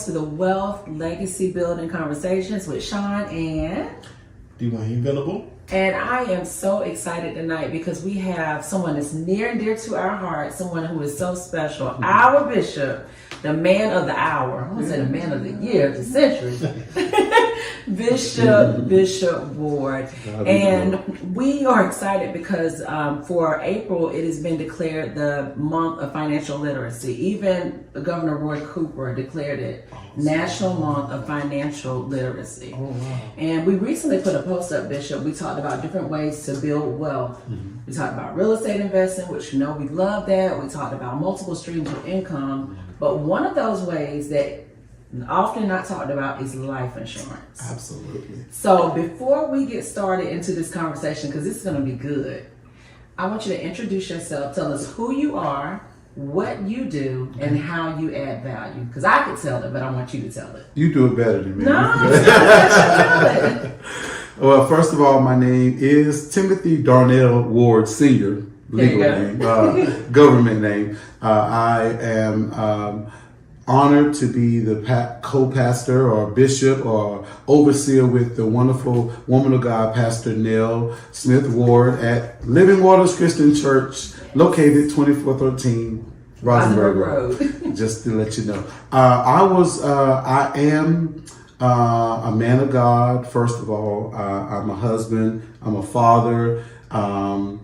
to the Wealth Legacy Building Conversations with Shaun and Dwayne. And I am so excited tonight because we have someone that's near and dear to our heart, someone who is so special, our bishop, the man of the hour. I want to say the man of the year, the century. Bishop Ward. And we are excited because for April, it has been declared the month of financial literacy. Even Governor Roy Cooper declared it National Month of Financial Literacy. Oh, wow. And we recently put a post up, Bishop. We talked about different ways to build wealth. Mm-hmm. We talked about real estate investing, which we love that. We talked about multiple streams of income. But one of those ways that often not talked about is life insurance. Absolutely. So before we get started into this conversation, because this is going to be good, I want you to introduce yourself. Tell us who you are, what you do, and how you add value. Because I could tell it, but I want you to tell it. You do it better than me. No, tell it. Well, first of all, my name is Timothy Darnell Ward Sr., legal name, government name. I am honored to be the co-pastor or bishop or overseer with the wonderful woman of God, Pastor Nell Smith Ward at Living Waters Christian Church, located 2413 Rosenberg Road. Just to let you know, I am a man of God. First of all, I'm a husband. I'm a father. I'm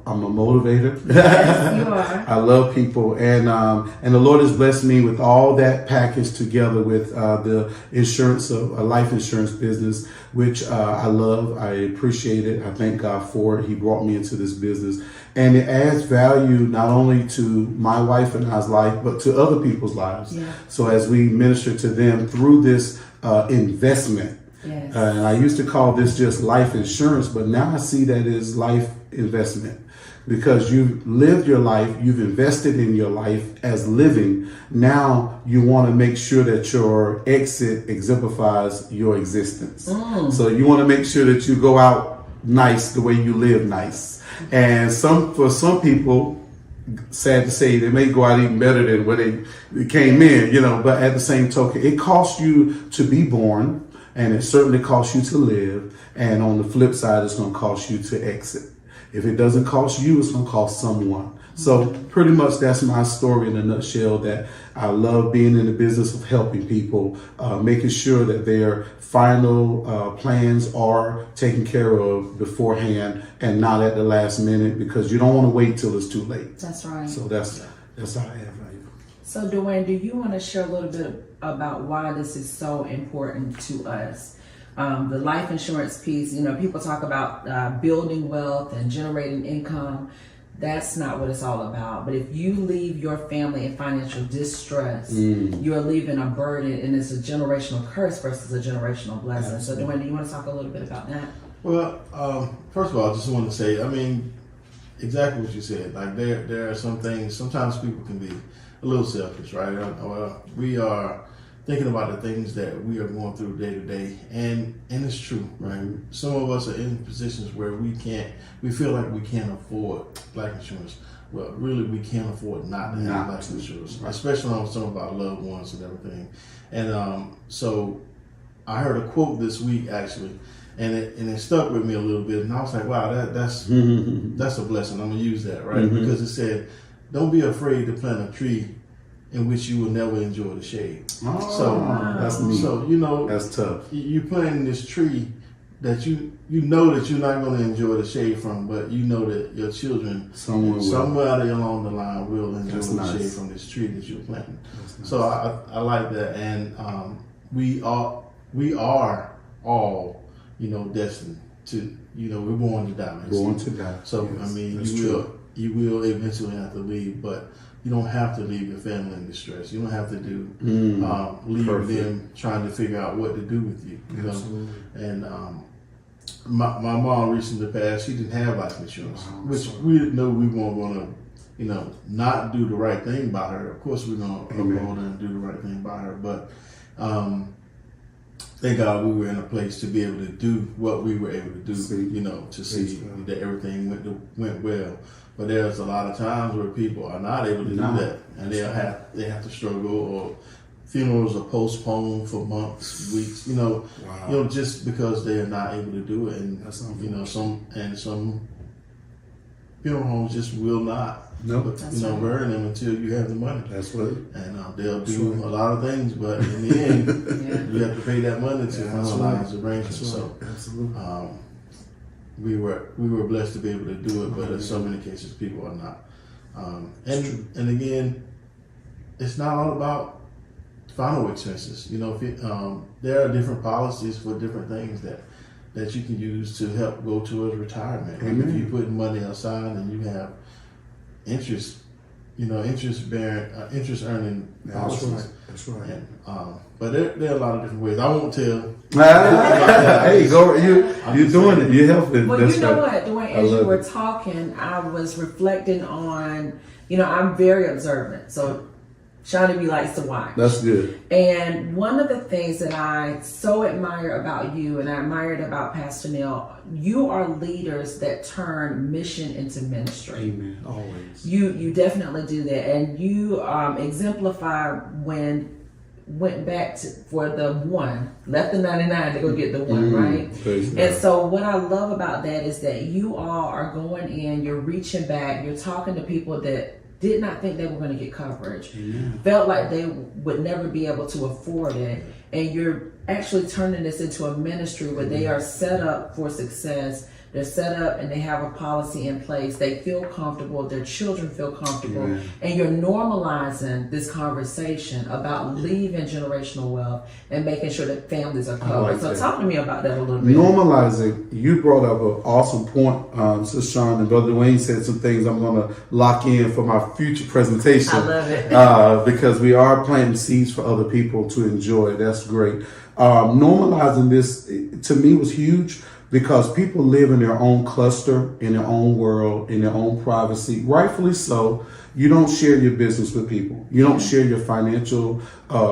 a motivator. Yes, you are. I love people, and the Lord has blessed me with all that packaged together with the insurance of a life insurance business, which I love. I appreciate it. I thank God for it. He brought me into this business, and it adds value not only to my wife and I's life, but to other people's lives. Yeah. So as we minister to them through this investment. Yes. And I used to call this just life insurance, but now I see that as life investment because you've lived your life, you've invested in your life as living. Now you want to make sure that your exit exemplifies your existence. So you want to make sure that you go out nice the way you live nice. And for some people, sad to say, they may go out even better than where they came in, but at the same token, it costs you to be born. And it certainly costs you to live. And on the flip side, it's going to cost you to exit. If it doesn't cost you, it's going to cost someone. So pretty much that's my story in a nutshell, that I love being in the business of helping people, making sure that their final plans are taken care of beforehand and not at the last minute, because you don't want to wait till it's too late. That's right. So that's how I add value. So Dwayne, do you want to share a little bit about why this is so important to us? The life insurance piece, people talk about building wealth and generating income. That's not what it's all about. But if you leave your family in financial distress, you're leaving a burden, and it's a generational curse versus a generational blessing. Absolutely. So Dwayne, do you want to talk a little bit about that? Well, first of all, I just want to say, exactly what you said. Like there are some things, sometimes people can be a little selfish, right? We are thinking about the things that we are going through day to day, and it's true, right? Some of us are in positions where we feel like we can't afford life insurance. Well, really, we can't afford not to have life insurance, especially on some of our loved ones and everything. And so I heard a quote this week, actually, and it stuck with me a little bit, and I was like, wow, that's a blessing. I'm gonna use that, right? Because it said, "Don't be afraid to plant a tree in which you will never enjoy the shade." That's neat. So that's tough. You planting this tree that you know that you're not going to enjoy the shade from, but you know that your children somewhere along the line will enjoy the shade from this tree that you're planting. Nice. So I like that, and we are all destined to we're born to die. Born to die. So yes, you will eventually have to leave, but you don't have to leave your family in distress. You don't have to leave them trying to figure out what to do with you. Absolutely. And my mom recently passed. She didn't have life insurance, which we know we weren't going to, not do the right thing by her. Of course, we're going to uphold her and do the right thing by her. But thank God we were in a place to be able to do what we were able to do. To see that everything went well. But there's a lot of times where people are not able to do that, and they have to struggle or funerals are postponed for months, weeks. Wow. Just because they are not able to do it, and That's some funeral homes just will not. Nope. Bury them until you have the money. That's what. And they'll do a lot of things, but in the end, you have to pay that money to finalize the arrangements. So, absolutely. We were blessed to be able to do it, but in so many cases, people are not. And again, it's not all about final expenses. There are different policies for different things that you can use to help go towards retirement. Like if you put money aside and you have interest earning policies. That's right. And, but there are a lot of different ways. I won't tell. Hey, go. You're doing it. You're helping. Well, That's you know right. what, Dwayne, as you were talking, I was reflecting on, I'm very observant. So Shaun likes to watch. That's good. And one of the things that I so admire about you, and I admired about Pastor Neil, you are leaders that turn mission into ministry. Amen. Always. You definitely do that, and you exemplify when went back for the one, left the 99 to go get the one, right? And so what I love about that is that you all are going in, you're reaching back, you're talking to people that did not think they were going to get coverage, felt like they would never be able to afford it, and you're actually turning this into a ministry where they are set up for success. They're set up and they have a policy in place. They feel comfortable. Their children feel comfortable. And you're normalizing this conversation about leaving generational wealth and making sure that families are covered. So talk to me about that a little bit. Normalizing. You brought up an awesome point, Sister Shaun, and Brother Dwayne said some things I'm going to lock in for my future presentation. I love it. Because we are planting seeds for other people to enjoy. That's great. Normalizing this, to me, was huge. Because people live in their own cluster, in their own world, in their own privacy, rightfully so. You don't share your business with people. You don't share your financial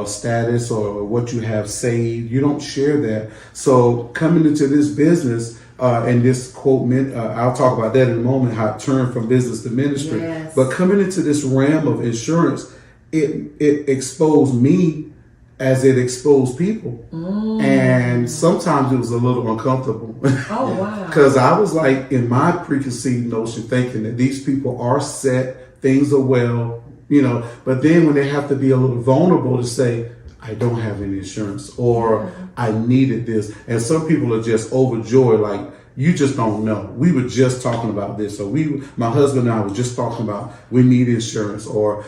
status or what you have saved. You don't share that. So coming into this business and this quote, I'll talk about that in a moment, how it turned from business to ministry. Yes. But coming into this realm of insurance, it exposed me as it exposed people. And sometimes it was a little uncomfortable. Oh, wow. Because I was like, in my preconceived notion, thinking that these people are set, things are well, but then when they have to be a little vulnerable to say, I don't have any insurance, or I needed this. And some people are just overjoyed, like, you just don't know. We were just talking about this. So my husband and I was just talking about we need insurance, or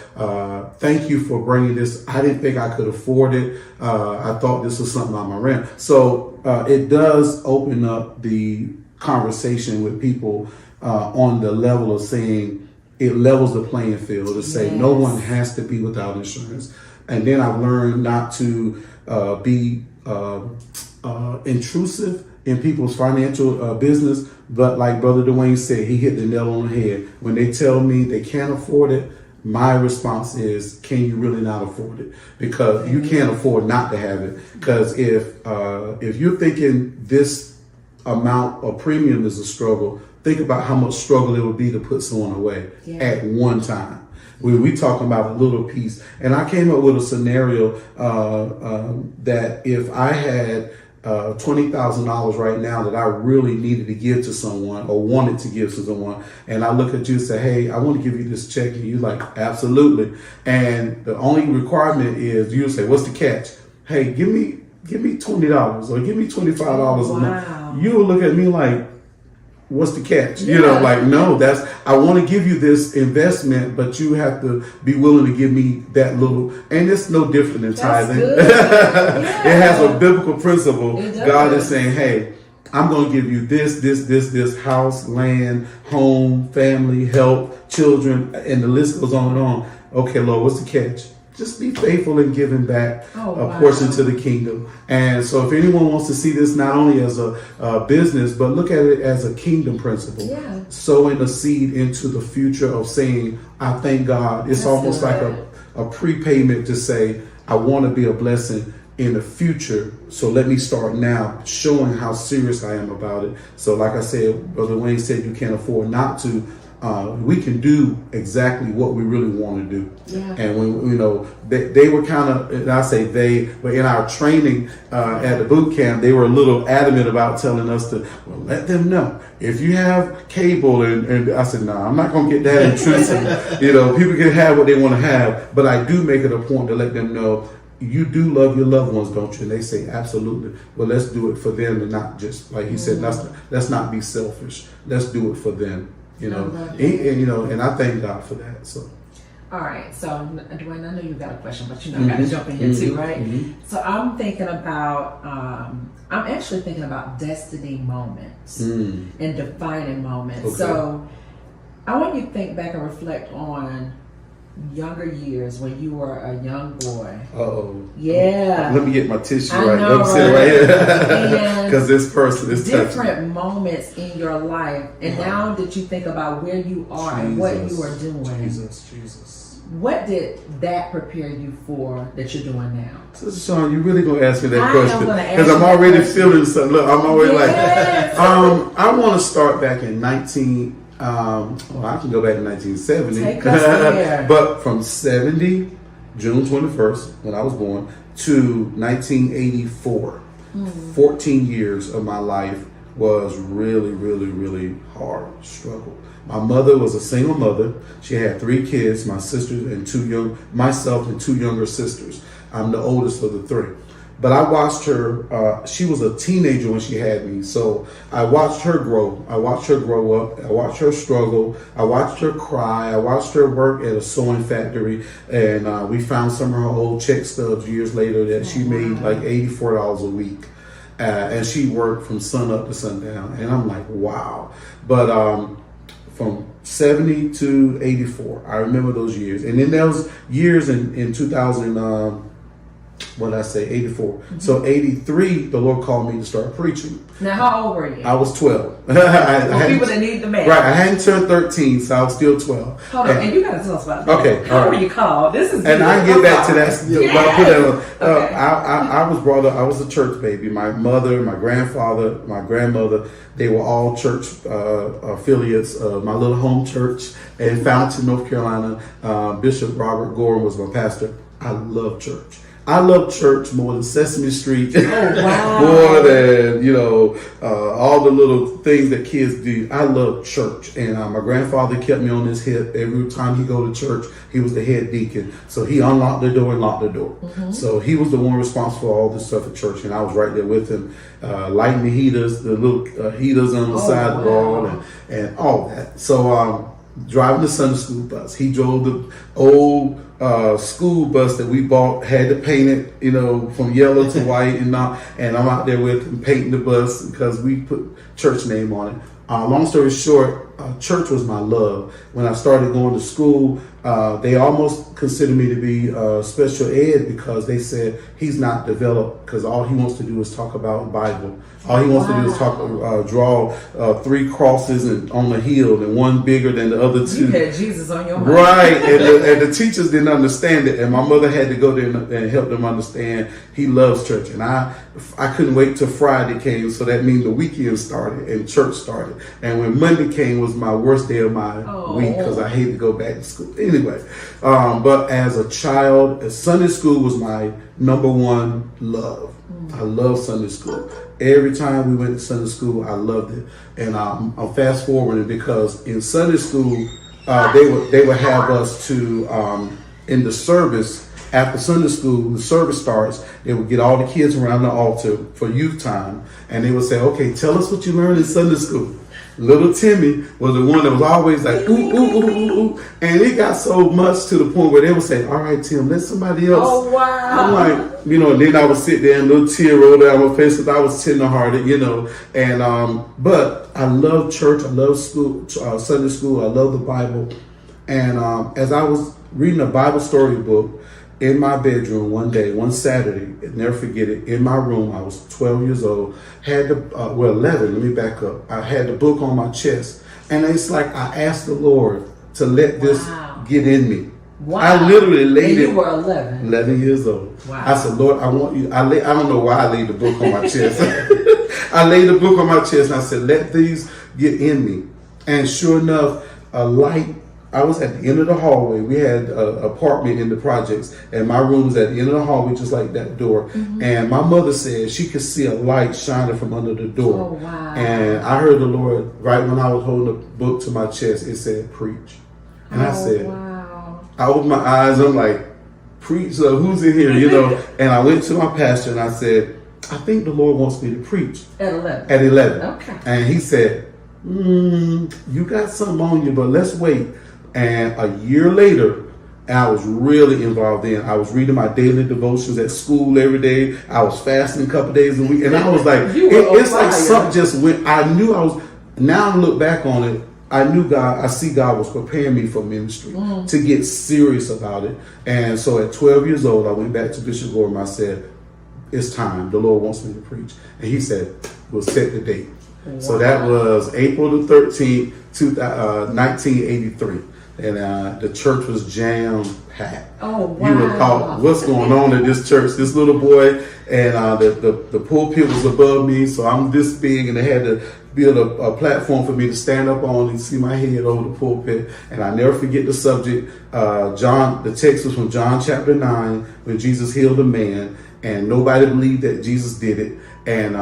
thank you for bringing this. I didn't think I could afford it. I thought this was something on my rent. So it does open up the conversation with people on the level of saying it levels the playing field to say no one has to be without insurance. And then I've learned not to be intrusive in people's financial business, but like Brother Dwayne said, he hit the nail on the head. When they tell me they can't afford it, my response is, can you really not afford it? Because you can't afford not to have it. Because if you're thinking this amount of premium is a struggle, think about how much struggle it would be to put someone away at one time. We talking about a little piece. And I came up with a scenario that if I had $20,000 right now that I really needed to give to someone or wanted to give to someone, and I look at you and say, hey, I want to give you this check, and you're like, absolutely. And the only requirement is you say, what's the catch? Hey, give me $20 or give me $25 a month. You will look at me like, what's the catch? No, I want to give you this investment, but you have to be willing to give me that little, and it's no different than tithing. It has a biblical principle. God is saying, hey, I'm going to give you this house, land, home, family, health, children, and the list goes on and on. Okay, Lord, what's the catch? Just be faithful in giving back a portion to the kingdom. And so if anyone wants to see this not only as a business, but look at it as a kingdom principle. Sowing a seed into the future of saying, I thank God. It's almost like a prepayment to say, I want to be a blessing in the future. So let me start now, showing how serious I am about it. So like I said, Brother Wayne said, you can't afford not to. we can do exactly what we really want to do. Yeah. And when they were kind of, and I say they, but in our training at the boot camp, they were a little adamant about telling us to let them know if you have cable. And I said, no, I'm not going to get that intrusive. People can have what they want to have, but I do make it a point to let them know. You do love your loved ones, don't you? And they say, absolutely. Well, let's do it for them and not just, like he said, let's not be selfish. Let's do it for them, and I thank God for that. So. All right. So, Dwayne, I know you got a question, but I got to jump in here too, right? Mm-hmm. So I'm thinking about, I'm actually thinking about destiny moments and defining moments. Okay. So I want you to think back and reflect on younger years when you were a young boy. Oh. Yeah. Let me get my tissue right. Let me sit right here. Because this person is different moments in your life. And now that you think about where you are and what you are doing. Jesus. What did that prepare you for that you're doing now? Sister Shaun, you really gonna ask me that question? Because I'm already feeling something. Look, I'm already I want to start back in I can go back to 1970. Take us there. But from 70, June 21st, when I was born, to 1984, 14 years of my life was really, really, really hard struggle. My mother was a single mother. She had 3 kids, myself and 2 younger sisters. I'm the oldest of the 3. But I watched her, she was a teenager when she had me. So I watched her grow. I watched her grow up. I watched her struggle. I watched her cry. I watched her work at a sewing factory. And we found some of her old check stubs years later that she made like $84 a week. And she worked from sun up to sundown. And I'm like, wow. But from 70 to 84, I remember those years. And then those years in 2000, what did I say, 84. Mm-hmm. So 83, the Lord called me to start preaching. Now, how old were you? I was 12. For people that need the math. Right, I hadn't turned 13, so I was still 12. Hold on, and you got to tell us about that. Okay. How were you called? This is and I get back to that. Yes. I was brought up, I was a church baby. My mother, my grandfather, my grandmother, they were all church affiliates of my little home church in Fountain, North Carolina. Bishop Robert Gorham was my pastor. I love church. I love church more than Sesame Street, more than, all the little things that kids do. I love church. And my grandfather kept me on his hip. Every time he go to church, he was the head deacon. So he unlocked the door and locked the door. Mm-hmm. So he was the one responsible for all this stuff at church. And I was right there with him, lighting the heaters, the little heaters on the side of the wall and all that. So driving the Sunday school bus. He drove the old school bus that we bought, had to paint it, from yellow to white, and I'm out there with him painting the bus because we put church name on it. Long story short, church was my love. When I started going to school, they almost considered me to be special ed because they said he's not developed because all he wants to do is talk about Bible. All he wants to do is draw 3 crosses on the hill and one bigger than the other 2. You had Jesus on your mind. Right, and the teachers didn't understand it, and my mother had to go there and help them understand he loves church. And I couldn't wait till Friday came, so that means the weekend started and church started. And when Monday came was my worst day of my week because I hated to go back to school. Anyway, but as a child, Sunday school was my number 1 love. I love Sunday school. Every time we went to Sunday school, I loved it. And I'm fast forwarding because in Sunday school, they would have us to in the service after Sunday school. The service starts. They would get all the kids around the altar for youth time, and they would say, "Okay, tell us what you learned in Sunday school." Little Timmy was the one that was always like, ooh, ooh, ooh, ooh, ooh. And it got so much to the point where they would say, all right, Tim, let somebody else. Oh, wow. I'm like, and then I would sit there and a little tear roll down my face because I was tenderhearted, And, but I love church. I love school, Sunday school. I love the Bible. And as I was reading a Bible story book in my bedroom one Saturday, I'll never forget it, in my room, I was 12 years old, had 11, let me back up. I had the book on my chest, and it's like I asked the Lord to let this get in me. Wow. I literally laid it. You were 11. 11 years old. Wow. I said, Lord, I want you. I don't know why I laid the book on my chest. I laid the book on my chest, and I said, let these get in me. And sure enough, a light. I was at the end of the hallway. We had an apartment in the projects, and my room was at the end of the hallway, just like that door. And my mother said she could see a light shining from under the door. Oh, wow. And I heard the Lord, right when I was holding the book to my chest, it said, preach. And I said, wow. I opened my eyes, I'm like, preach, so who's in here, And I went to my pastor and I said, I think the Lord wants me to preach. At 11. At 11. Okay. And he said, you got something on you, but let's wait. And a year later, I was really involved in. I was reading my daily devotions at school every day. I was fasting a couple days a week. And I was like, it's like something just went. I knew I was, now I look back on it, I knew God, I see God was preparing me for ministry to get serious about it. And so at 12 years old, I went back to Bishop Gorham. I said, it's time. The Lord wants me to preach. And he said, we'll set the date. Wow. So that was April the 13th, 1983. And the church was jam-packed. Oh, wow. You would thought, what's going on in this church? This little boy, and the pulpit was above me, so I'm this big, and they had to build a platform for me to stand up on and see my head over the pulpit. And I never forget the subject. The text was from John chapter 9, when Jesus healed a man, and nobody believed that Jesus did it. And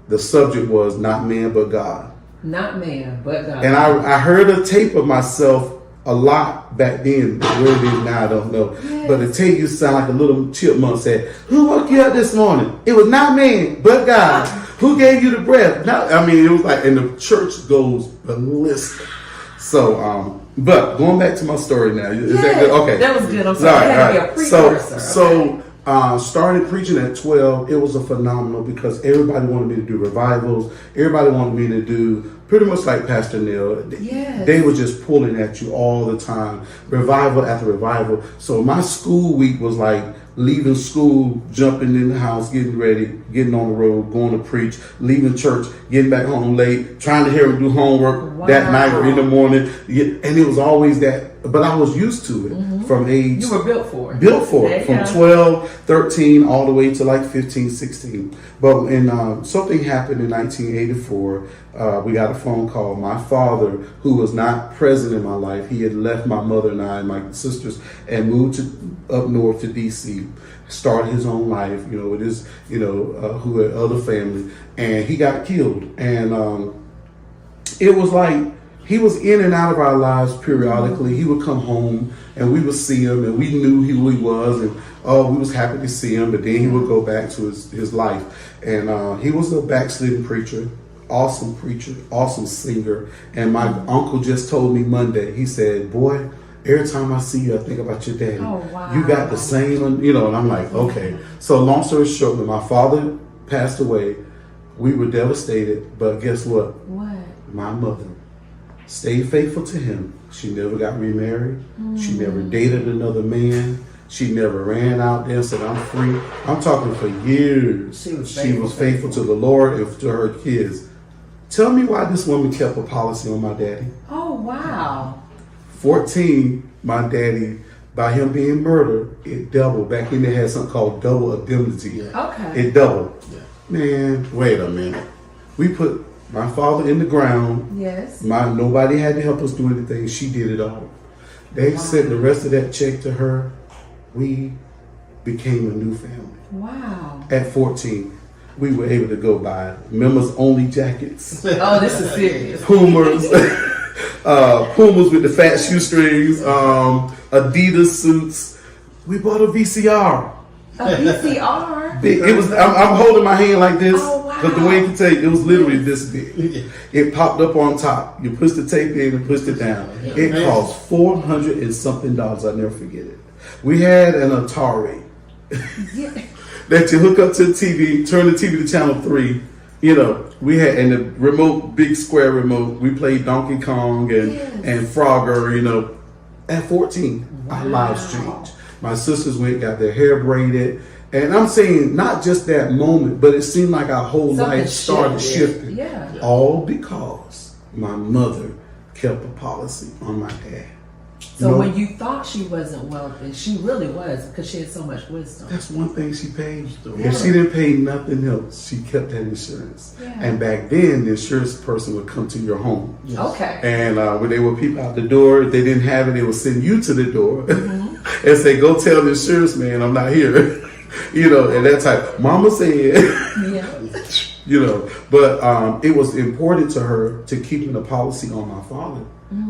the subject was not man, but God. Not man, but God. And I heard a tape of myself a lot back then. Where it is now, I don't know. Yes. But the tape used to sound like a little chipmunk said, who woke you up this morning? It was not man, but God. Who gave you the breath? It was like, and the church goes ballistic. So, but going back to my story now. Is that good? Okay. That was good. I'm sorry. All right. To be a precursor. Started preaching at 12. It was a phenomenal because everybody wanted me to do revivals. Everybody wanted me to do pretty much like Pastor Neil. Yes. They were just pulling at you all the time, revival after revival. So my school week was like leaving school, jumping in the house, getting ready, getting on the road, going to preach, leaving church, getting back home late, trying to hear him do homework that night or in the morning. And it was always that. But I was used to it from age. You were built for it. Built for it. From 12, 13, all the way to like 15, 16. But when something happened in 1984, we got a phone call. My father, who was not present in my life, he had left my mother and I and my sisters and moved up north to D.C., started his own life, with his, who had other family. And he got killed. And it was like, he was in and out of our lives periodically. He would come home and we would see him and we knew who he was and we was happy to see him, but then he would go back to his life. And he was a backslidden preacher, awesome singer. And my uncle just told me Monday, he said, boy, every time I see you, I think about your daddy. Oh, wow. You got the same, and I'm like, okay. So long story short, when my father passed away, we were devastated, but guess what? What? My mother stayed faithful to him. She never got remarried. She never dated another man. She never ran out there and said, I'm free. I'm talking for years. She was faithful to the Lord and to her kids. Tell me why this woman kept a policy on my daddy. Oh, wow. 14, my daddy, by him being murdered, it doubled. Back then they had something called double indemnity. Yeah. Okay. It doubled. Yeah. Man, wait a minute. We put my father in the ground. Yes. Nobody had to help us do anything. She did it all. They sent the rest of that check to her. We became a new family. Wow. At 14, we were able to go buy members only jackets. Oh, this is serious. Pumas. Pumas with the fat shoestrings. Adidas suits. We bought a VCR. A VCR? Big. It was. I'm holding my hand like this. Oh, wow. But Dwayne can take. It was literally this big. It popped up on top. You pushed the tape in and pushed it down. It cost $400 and something. I'll never forget it. We had an Atari that you hook up to the TV, turn the TV to channel 3. We had and the remote, big square remote. We played Donkey Kong and Frogger. At 14, our lives changed. My sisters got their hair braided. And I'm saying not just that moment, but it seemed like our whole life started shifting. Yeah. All because my mother kept a policy on my dad. So No. when you thought she wasn't wealthy, she really was, because she had so much wisdom. That's one thing she paid. Yeah. If she didn't pay nothing else, she kept that insurance. Yeah. And back then, the insurance person would come to your home. Yes. Okay. And when they would peep out the door, if they didn't have it, they would send you to the door Mm-hmm. and say, "Go tell the insurance man I'm not here." You know, and that type. Mama said, Yeah. you know, but it was important to her to keeping a policy on my father.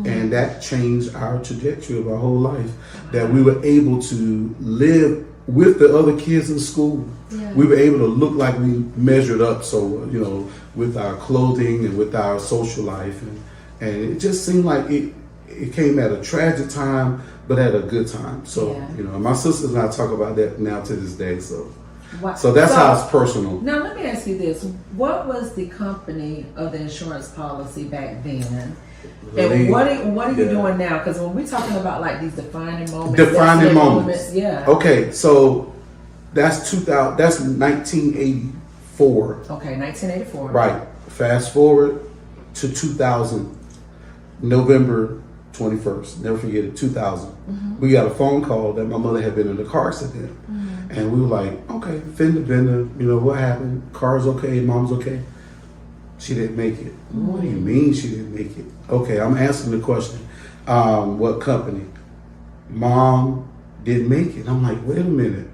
And that changed our trajectory of our whole life. That we were able to live with the other kids in school. Yeah. We were able to look like we measured up. So, you know, with our clothing and with our social life. And it just seemed like it came at a tragic time, but at a good time. So, Yeah. you know, my sisters and I talk about that now to this day. So, Wow. so that's how it's personal. Now let me ask you this: what was the company of the insurance policy back then? Really? And what are you Yeah. doing now? Because when we're talking about like these defining moments, Defining definite moments. yeah. Okay, so that's 2000. That's 1984. Okay, 1984. Right. Fast forward to 2000, November 21st. Never forget it. 2000. We got a phone call that my mother had been in a car accident, and we were like, "Okay, fender bender. You know what happened? Car's okay. Mom's okay." She didn't make it. What do you mean she didn't make it? Okay, I'm answering the question. What company? Mom didn't make it. I'm like, wait a minute.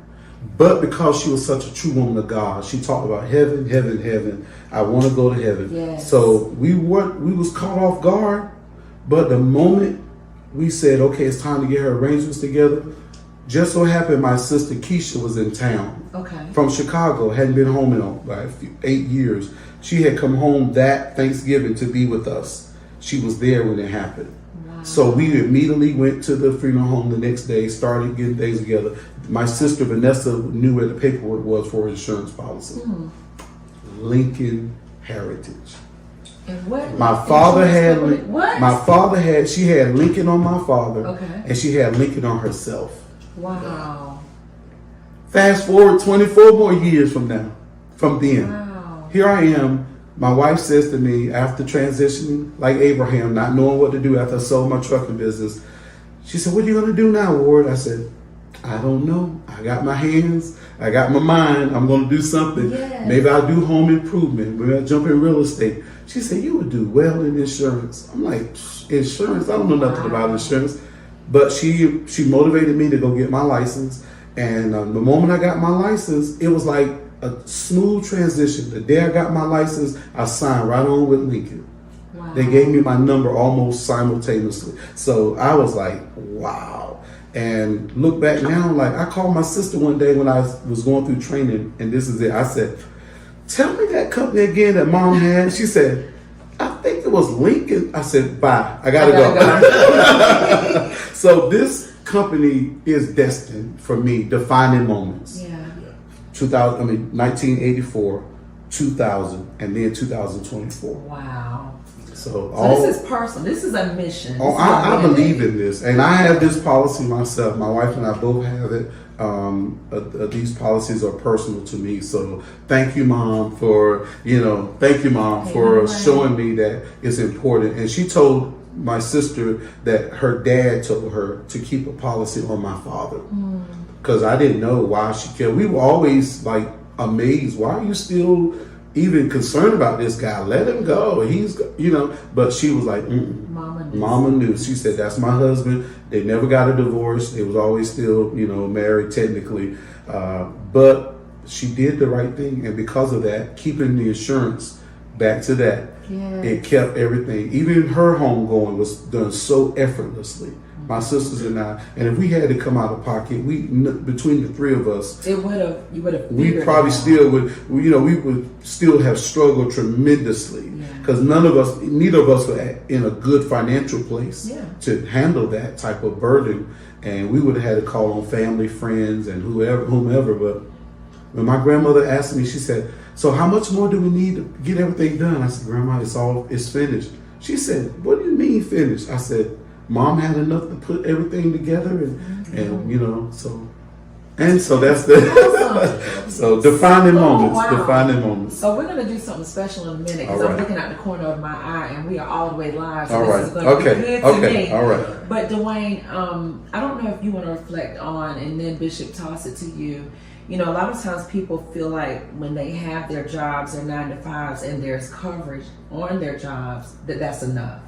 But because she was such a true woman of God, she talked about heaven, heaven, heaven. I want to go to heaven. Yes. So we was caught off guard. But the moment we said, okay, it's time to get her arrangements together, just so happened my sister Keisha was in town Okay. from Chicago, hadn't been home in like 8 years. She had come home that Thanksgiving to be with us. She was there when it happened. Wow. So we immediately went to the funeral home the next day, started getting things together. My sister Vanessa knew where the paperwork was for her insurance policy. Lincoln Heritage. And what? My father had What? she had Lincoln on my father, Okay. and she had Lincoln on herself. Wow. Fast forward 24 more years from then. Wow. Here I am. My wife says to me after transitioning, like Abraham, not knowing what to do after I sold my trucking business, she said, "What are you going to do now, Ward?" I said, "I don't know. I got my hands. I got my mind. I'm going to do something. Yes. Maybe I'll do home improvement. Maybe I'll jump in real estate." She said, "You would do well in insurance." I'm like, "Insurance? I don't know nothing about insurance." But she motivated me to go get my license. And the moment I got my license, it was like a smooth transition. The day I got my license, I signed right on with Lincoln. Wow. They gave me my number almost simultaneously. So I was like, wow. And look back now, like I called my sister one day when I was going through training, and this is it. I said, "Tell me that company again that Mom had." She said, "I think it was Lincoln." I said, "Bye, I gotta go." So this company is destined for me, defining moments. Yeah. 1984, 2000, and then 2024. Wow. So This is personal. This is a mission. Oh, I believe in this, and I have this policy myself. My wife and I both have it. These policies are personal to me. So thank you, Mom, for showing me that it's important. And she told my sister that her dad told her to keep a policy on my father, because I didn't know why she cared. We were always like amazed. Why are you still even concerned about this guy? Let him go. He's, but she was like, Mama knew. She said, "That's my husband." They never got a divorce. They was always still, married technically. But she did the right thing. And because of that, keeping the insurance, back to that, it kept everything. Even her home going was done so effortlessly. My sisters and I, and if we had to come out of pocket, between the three of us, you would have. We probably still would, we would still have struggled tremendously, because neither of us were in a good financial place to handle that type of burden, and we would have had to call on family, friends, and whomever. But when my grandmother asked me, she said, "So how much more do we need to get everything done?" I said, "Grandma, it's finished." She said, "What do you mean finished?" I said, "Mom had enough to put everything together, and so And so that's the Awesome. so defining moments. Wow. Defining moments. So we're gonna do something special in a minute because All I'm right. looking out the corner of my eye, and we are all the way live. So All this right. is going to Okay. be good to Okay. me. All right. But Dwayne, I don't know if you want to reflect on, and then Bishop, toss it to you. You know, a lot of times people feel like when they have their jobs, their 9 to 5s, and there's coverage on their jobs, that's enough.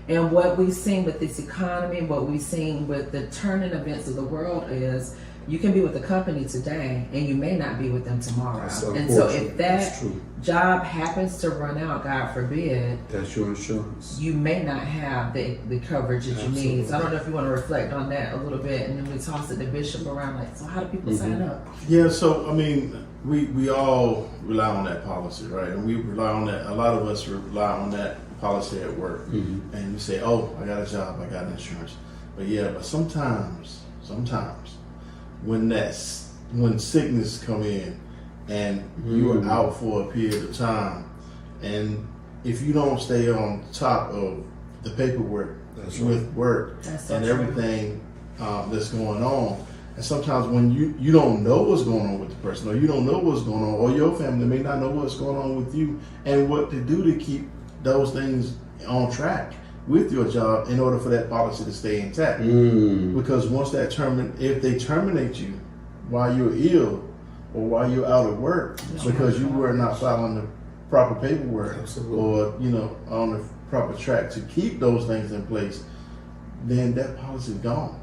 And what we've seen with this economy, what we've seen with the turning events of the world is you can be with a company today and you may not be with them tomorrow. That's And so if That's that true. job happens to run out, God forbid, That's your insurance. you may not have the coverage that you need. So I don't know if you want to reflect on that a little bit, and then we toss it to Bishop around like, so how do people sign up? Yeah, so I mean, we all rely on that policy, right? And we rely on that. A lot of us rely on that policy at work, and we say, "Oh, I got a job, I got insurance." But sometimes when sickness come in and you're out for a period of time, and if you don't stay on top of the paperwork with work That's so and true. everything that's going on. And sometimes when you don't know what's going on with the person, or you don't know what's going on, or your family may not know what's going on with you, and what to do to keep those things on track with your job in order for that policy to stay intact. Because once if they terminate you while you're ill or while you're out of work because you were not following the proper paperwork, or on the proper track to keep those things in place, then that policy is gone.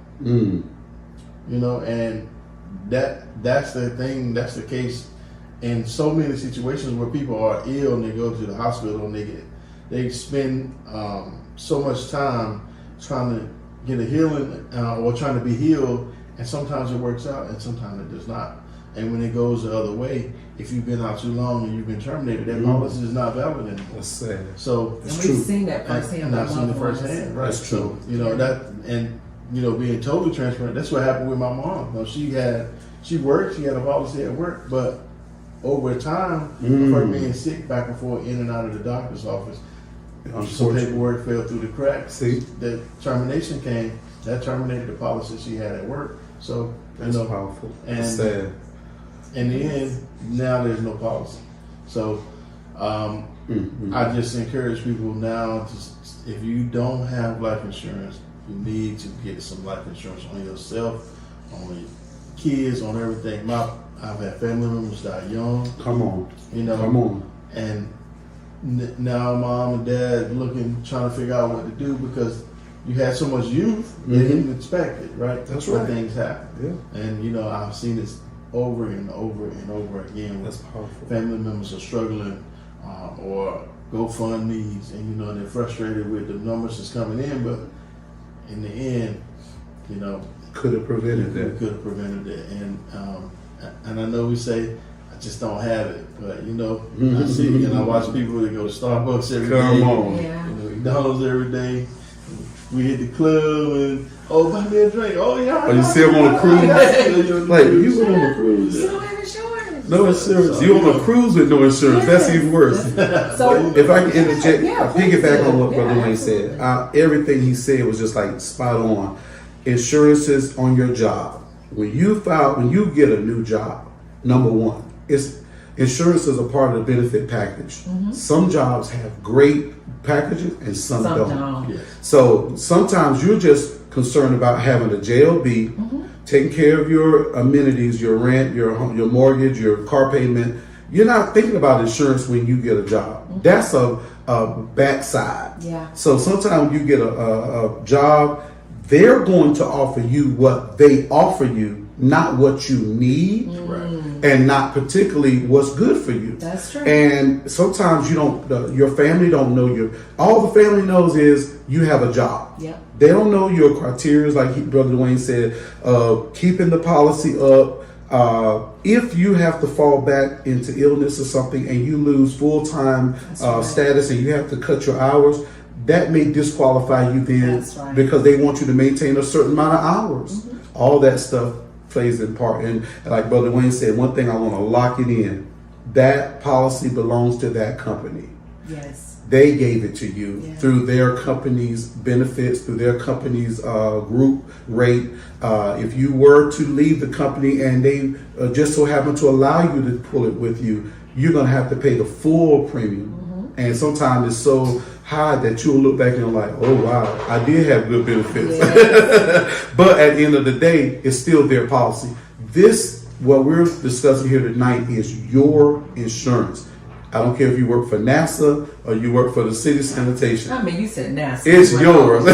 And that's the thing. That's the case in so many situations where people are ill and they go to the hospital and they spend so much time trying to get a healing or trying to be healed, and sometimes it works out and sometimes it does not. And when it goes the other way, if you've been out too long and you've been terminated, that policy is not valid anymore. That's sad. So And we've seen that firsthand. And I've seen it firsthand, right? That's true. So, being totally transparent, that's what happened with my mom. She worked, she had a policy at work, but over time, of her being sick back and forth in and out of the doctor's office, some paperwork fell through the cracks. See? The termination came, that terminated the policy she had at work. So, That's powerful. and That's sad. in the end, now there's no policy. So, I just encourage people now if you don't have life insurance, you need to get some life insurance on yourself, on your kids, on everything. I've had family members die young. Come on. Come on. And now mom and dad trying to figure out what to do because you had so much youth, they didn't expect it, right? That's when right. things happen. Yeah. And I've seen this over and over and over again. That's powerful. Family members are struggling, or GoFundMe's, and they're frustrated with the numbers that's coming in, but in the end, Could have prevented we that. could have prevented it. And I know we say, I just don't have it, but I see and I watch people that go to Starbucks every day. Come on. Yeah. McDonald's every day. We hit the club and buy me a drink. Oh yeah. Oh, you see him on a cruise? Like you went on a cruise. You don't have insurance. No insurance. You on a cruise with no insurance. That's even worse. So If I can interject, Yeah, piggyback on what please do. Brother Yeah, Wayne said, everything he said was just like spot on. Insurances on your job. When you get a new job, number one, insurance is a part of the benefit package. Some jobs have great packages and some don't. Yes. So sometimes you're just concerned about having a JLB, taking care of your amenities, your rent, your mortgage, your car payment. You're not thinking about insurance when you get a job. That's a backside. Yeah. So sometimes you get a job, they're going to offer you what they offer you, not what you need, and not particularly what's good for you. That's true. And sometimes your family don't know all the family knows is you have a job. Yep. They don't know your criteria, like Brother Dwayne said, keeping the policy up. If you have to fall back into illness or something and you lose full-time status and you have to cut your hours, that may disqualify you then because they want you to maintain a certain amount of hours. All that stuff plays in part. And like Brother Wayne said, one thing I want to lock it in, that policy belongs to that company. Yes. They gave it to you Yeah. through their company's benefits, through their company's group rate. If you were to leave the company and they just so happen to allow you to pull it with you, you're going to have to pay the full premium. And sometimes it's so high that you'll look back and you're like, oh wow, I did have good benefits. Yes. But at the end of the day, it's still their policy. What we're discussing here tonight is your insurance. I don't care if you work for NASA or you work for the city sanitation. I mean, you said NASA. It's yours.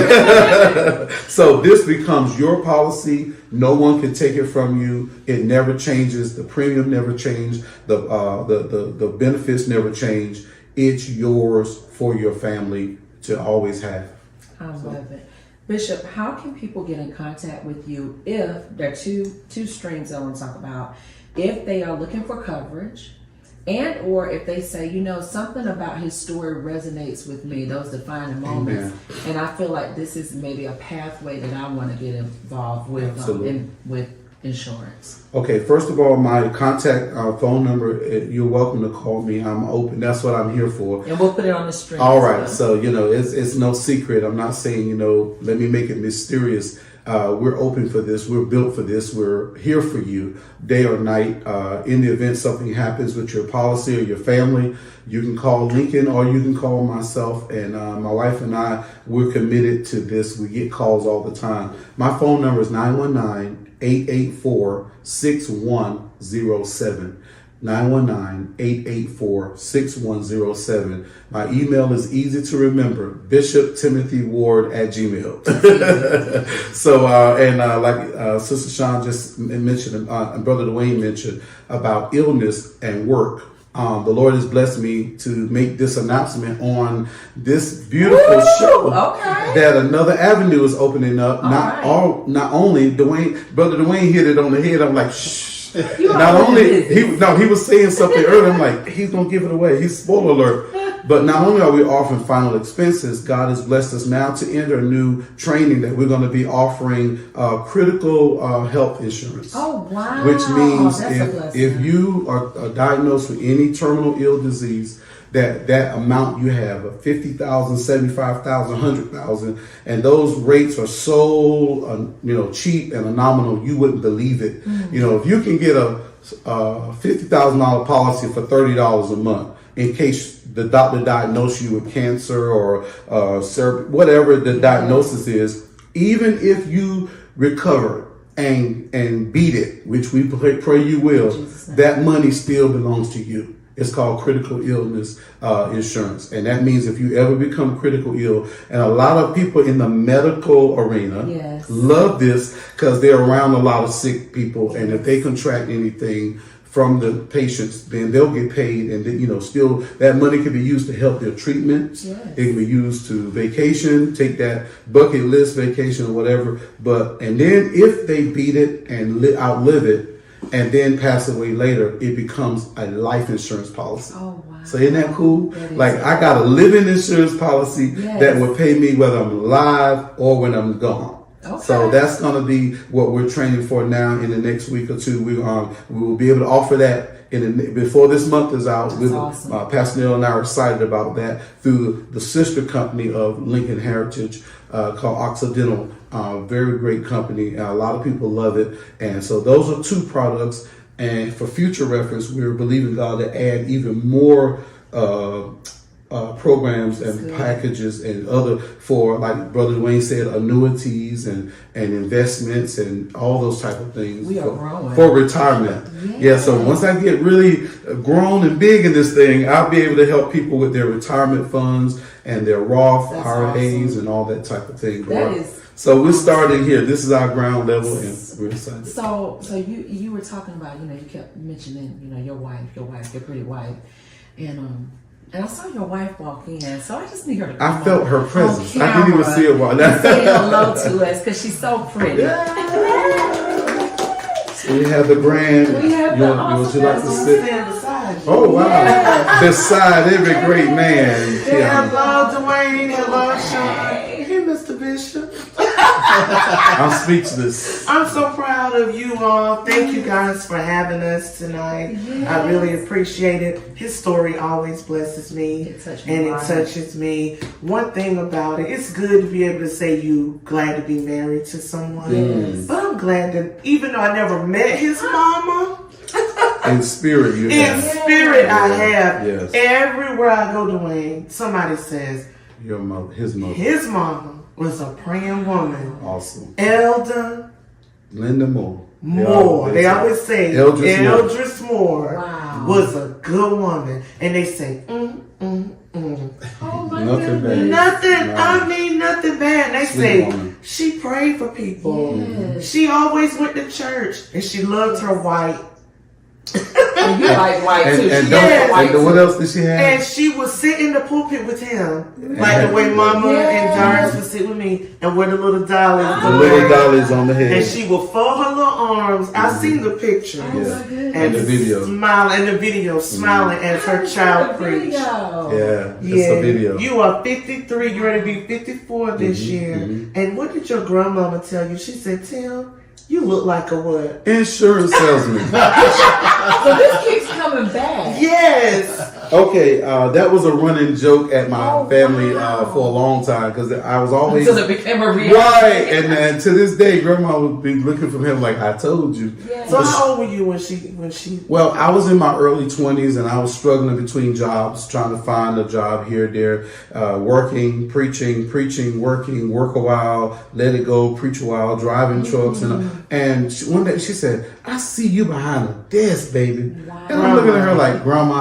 So this becomes your policy. No one can take it from you. It never changes. The premium never changes. The benefits never change. It's yours for your family to always have. I love it. Bishop, how can people get in contact with you if there are two streams I want to talk about? If they are looking for coverage, and or if they say, something about his story resonates with me, those defining moments, and I feel like this is maybe a pathway that I want to get involved with with insurance. Okay, first of all, my contact phone number, you're welcome to call me. I'm open. That's what I'm here for. And we'll put it on the stream. All right. So, it's no secret. I'm not saying, let me make it mysterious. We're open for this. We're built for this. We're here for you day or night. In the event something happens with your policy or your family, you can call Lincoln or you can call myself. And my wife and I, we're committed to this. We get calls all the time. My phone number is 919-884-6107. 919-884-6107. My email is easy to remember, bishoptimothyward@gmail. So, like Sister Shaun just mentioned, and Brother Dwayne mentioned about illness and work. The Lord has blessed me to make this announcement on this beautiful show. Okay. That another avenue is opening up. Not only Brother Dwayne hit it on the head. I'm like, shh. Not only he was saying something earlier. I'm like, he's gonna give it away. He's spoiler alert. But not only are we offering final expenses, God has blessed us now to enter a new training that we're going to be offering critical health insurance. Oh wow! Which means if you are diagnosed with any terminal ill disease, that amount you have of $50,000, $75,000, $100,000, and those rates are so cheap and phenomenal you wouldn't believe it. Mm-hmm. If you can get a $50,000 policy for $30 a month in case the doctor diagnosed you with cancer or whatever the diagnosis is, even if you recover and beat it, which we pray you will, that money still belongs to you. It's called critical illness insurance. And that means if you ever become critical ill, and a lot of people in the medical arena love this because they're around a lot of sick people. And if they contract anything from the patients, then they'll get paid. And then, still that money can be used to help their treatments. Yes. It can be used to vacation, take that bucket list vacation or whatever. And then if they beat it and outlive it, and then pass away later, it becomes a life insurance policy. Oh, wow. So isn't that cool? I got a living insurance policy that will pay me whether I'm alive or when I'm gone. Okay. So that's going to be what we're training for now in the next week or two. We will be able to offer that before this month is out. Awesome. Pastor Neil and I are excited about that through the sister company of Lincoln Heritage called Occidental. Very great company. A lot of people love it. And so those are two products. And for future reference, we're believing God to add even more programs and packages and other for, like Brother Dwayne said, annuities and investments and all those type of things. We are growing. For retirement. Yeah, so once I get really grown and big in this thing, I'll be able to help people with their retirement funds and their Roth IRAs and all that type of thing. So we're starting here. This is our ground level, and we're excited. So you were talking about, you kept mentioning, your pretty wife, and I saw your wife walk in, so I just need her to come I felt her presence. I didn't even see her walk. Say hello to us because she's so pretty. So we have the brand. Would you like to sit? Oh wow! Yeah. Beside every great man. Hello, Dwayne. Hello, Shaun. Hey, Mr. Bishop. I'm speechless. I'm so proud of you all. Thank you guys for having us tonight. Yes. I really appreciate it. His story always blesses me. It touched my And it heart. touches me. One thing about it, it's good to be able to say you glad to be married to someone. Yes. But I'm glad that even though I never met his mama, In spirit, you in have. spirit I have. Yes. Everywhere I go, Dwayne, somebody says, Your mother, his mother. his mama was a praying woman. Awesome. Elder Linda Moore. They always say Eldris Moore Wow. was a good woman. And they say, Oh my Nothing goodness. bad. nothing, Right. I mean nothing bad. They Sweet say, woman. she prayed for people. Yes. She always went to church and she loved her white. And you like white too. And, She don't, like white and what too. else did she have? And she would sit in the pulpit with him. Like the way Mama and Doris would sit with me and wear the little dollies. The little dollies on the head. And she would fold her little arms. I've seen the picture. Oh my goodness. And the video. Smiling in the video, smiling as her child The preached. video. Yeah, it's a video. You are 53, you're ready to be 54 this year. And what did your grandmama tell you? She said, Tim, you look like a what? Insurance salesman. So this keeps coming back. Yes. Okay, that was a running joke at my Oh, family wow. for a long time because I was always Until it became a reality. right, and to this day, Grandma would be looking for him like I told you. Yes. So how old were you when she? Well, I was in my early 20s and I was struggling between jobs, trying to find a job here, there, working, preaching, working, work a while, let it go, preach a while, driving trucks. And one day she said, I see you behind a desk, baby. Wow. And I'm looking at her like, Grandma,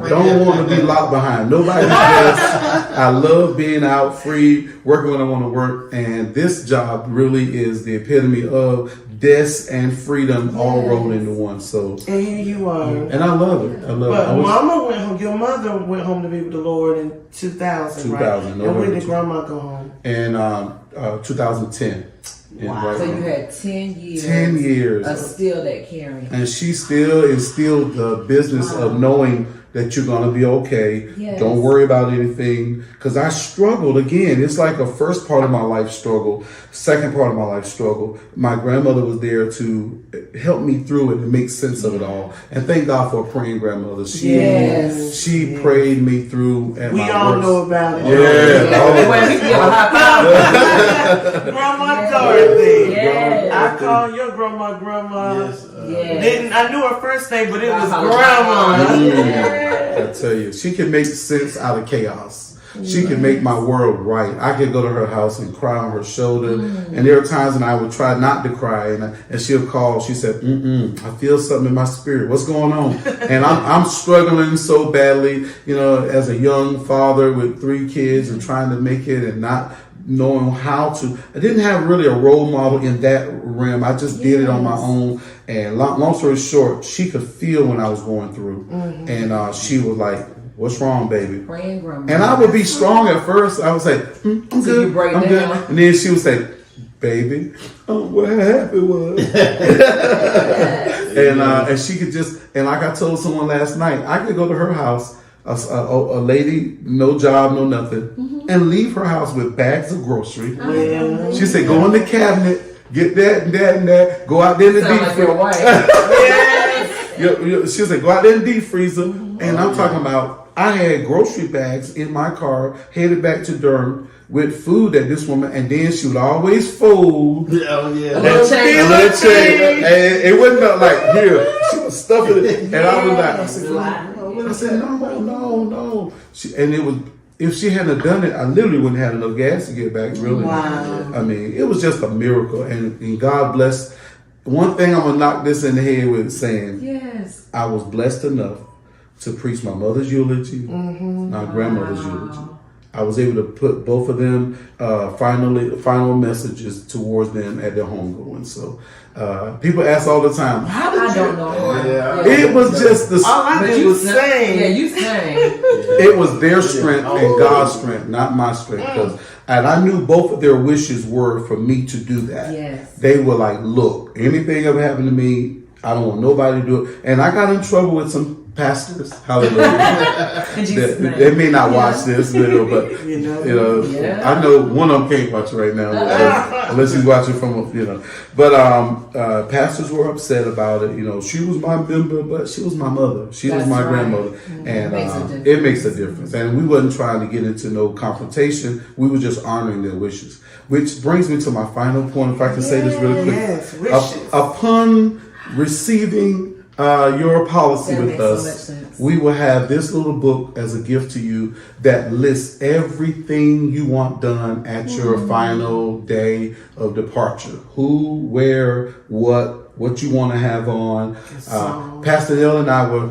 I don't want to be locked behind nobody's desk. I love being out free, working when I want to work. And this job really is the epitome of desk and freedom all rolled into one. So, And here you are. and I love it. I love it. But I was- Mama went home. Your mother went home to be with the Lord in 2000, right? 2000, And when November did Grandma go home? in 2010. Wow. So you had 10 years. 10 years. Of still that caring. And she still instilled the business of knowing that you're going to be okay. Yes. Don't worry about anything. Because I struggled again. It's like a first part of my life struggle, second part of my life struggle. My grandmother was there to help me through it and make sense of it all. And thank God for a praying grandmother. She prayed me through. At We my all worst. know about it. Yeah. Well, we give a high five. Grandma Dorothy. Yes. I call your grandma. Yes. Yes. I knew her first name, but it was Grandma. Grandma. I tell you, she can make sense out of chaos. She can make my world right. I could go to her house and cry on her shoulder. And there are times when I would try not to cry. And she'll call. She said, I feel something in my spirit. What's going on? And I'm struggling so badly, as a young father with 3 kids and trying to make it and not knowing how to. I didn't have really a role model in that realm. I just did it on my own. And long story short, she could feel when I was going through. And she was like, what's wrong, baby? Praying grandma. And I would be strong at first. I would say, I'm So good. you break I'm down. good. And then she would say, baby, what happened was. And she could just, and like I told someone last night, I could go to her house, a lady, no job, no nothing, and leave her house with bags of grocery. She said, go in the cabinet, get that and that and that, go out there in the Sound deep like your freezer. wife. She said, go out there in the deep freezer. And I'm talking about, I had grocery bags in my car, headed back to Durham with food that this woman, and then she would always fold. Oh, yeah. A little change. A little change. And it wasn't like, here, she was stuffing it. And I was like, I said, no. And it was, if she hadn't done it, I literally wouldn't have enough gas to get back, really. Wow. I mean, it was just a miracle. And God bless. One thing I'm going to knock this in the head with saying, Yes. I was blessed enough to preach my mother's eulogy, my grandmother's eulogy. I was able to put both of them final messages towards them at their homegoing. So people ask all the time, how did I you? don't know. Yeah. It was just the. All I did was sing. Yeah, you sang. It was their strength and God's strength, not my strength. And I knew both of their wishes were for me to do that. Yes. They were like, look, anything ever happened to me, I don't want nobody to do it. And I got in trouble with some pastors, hallelujah. In Jesus' name. They may not watch this video, but I know one of them can't watch it right now, unless he's watching from But pastors were upset about it. She was my member, but she was my mother. She was my grandmother, and it makes a difference. And we wasn't trying to get into no confrontation. We were just honoring their wishes. Which brings me to my final point, if I can say this really quick. Yes, wishes. Upon receiving your policy with us, we will have this little book as a gift to you that lists everything you want done at your final day of departure. Who, where, what you want to have on. Pastor Hill and I were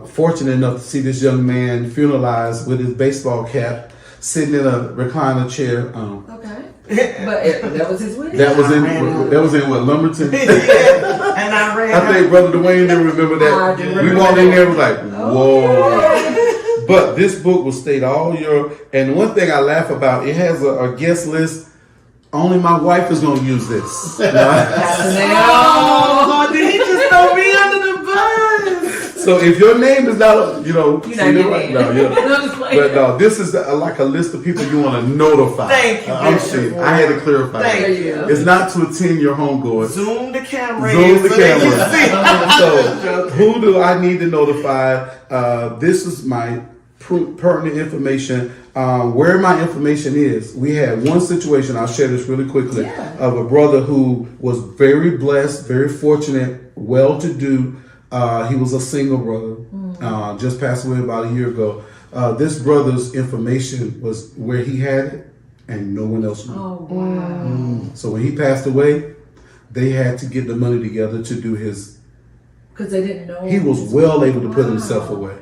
fortunate enough to see this young man funeralized with his baseball cap, sitting in a recliner chair. But that was his wish. That was in what, Lumberton? And I ran. I think Brother Dwayne didn't remember that. We walked in there, we like, whoa. But this book will state all your. And one thing I laugh about, it has a guest list. Only my wife is going to use this. Oh, did he just throw me under the bus? So if your name is not, But no, this is like a list of people you want to notify. Thank you. I had to clarify. Thank you. It's not to attend your homegoing. Zoom the camera. So who do I need to notify? This is my pertinent information. Where my information is, we had one situation, I'll share this really quickly, of a brother who was very blessed, very fortunate, well-to-do. He was a single brother, just passed away about a year ago. This brother's information was where he had it, and no one else knew. Oh, wow. So when he passed away, they had to get the money together to do his. Because they didn't know. He was well able to put himself away.